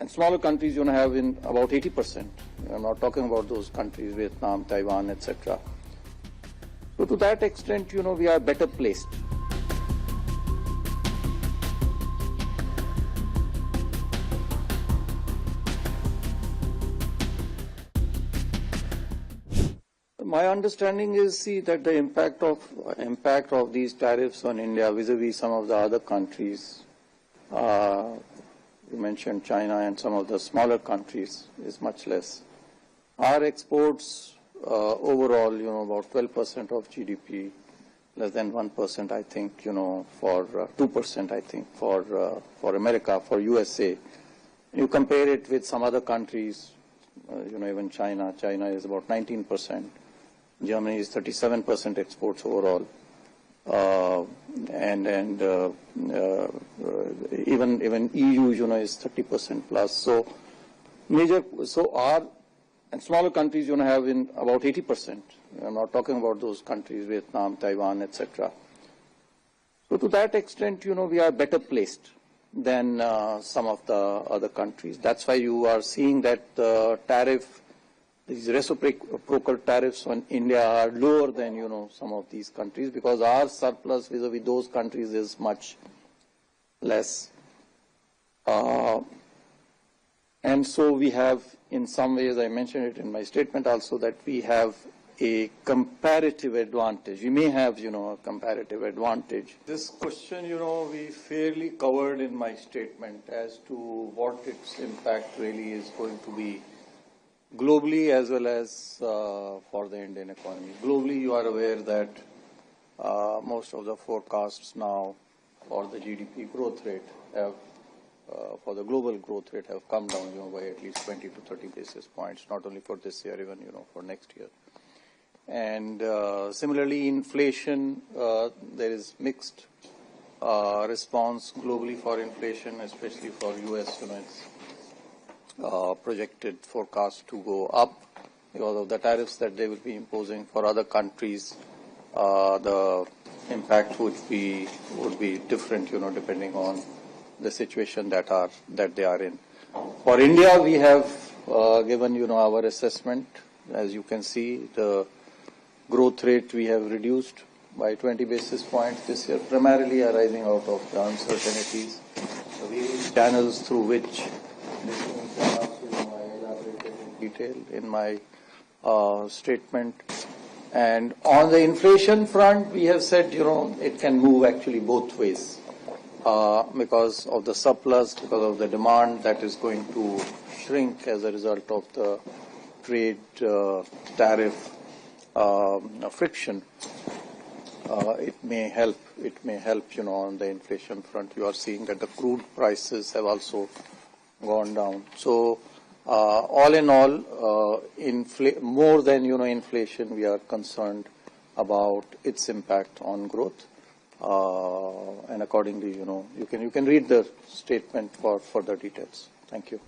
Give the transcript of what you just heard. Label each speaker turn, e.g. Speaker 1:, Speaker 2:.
Speaker 1: And smaller countries, have in about 80%. I'm not talking about those countries, Vietnam, Taiwan, etc. So to that extent, we are better placed. My understanding is, that the impact of these tariffs on India vis-a-vis some of the other countries, you mentioned China and some of the smaller countries, is much less. Our exports overall, about 12% of GDP, less than 1%, I think, for 2%, I think, for America, for USA. You compare it with some other countries, even China. China is about 19%. Germany is 37% exports overall, and even EU, is 30% plus. So our and smaller countries, have in about 80%. I'm not talking about those countries, Vietnam, Taiwan, etc. So to that extent, we are better placed than some of the other countries. That's why you are seeing that these reciprocal tariffs on India are lower than, some of these countries, because our surplus vis-a-vis those countries is much less. And so we have, in some ways, I mentioned it in my statement also, that we have a comparative advantage. We may have, a comparative advantage. This question, we fairly covered in my statement as to what its impact really is going to be globally as well as for the Indian economy. Globally, you are aware that most of the forecasts now for the GDP growth rate have, for the global growth rate, have come down, by at least 20 to 30 basis points, not only for this year, even, for next year. And similarly, inflation, there is mixed response globally for inflation, especially for US, it's projected forecast to go up because of the tariffs that they will be imposing. For other countries, the impact would be different, depending on the situation that they are in. For India, we have given, our assessment. As you can see, the growth rate we have reduced by 20 basis points this year, primarily arising out of the uncertainties, the various channels through which I elaborated in detail in my statement. And on the inflation front, we have said, it can move actually both ways because of the surplus, because of the demand that is going to shrink as a result of the trade tariff friction. It may help. On the inflation front. You are seeing that the crude prices have also gone down. So, all in all, more than inflation, we are concerned about its impact on growth. And accordingly, you can read the statement for further details. Thank you.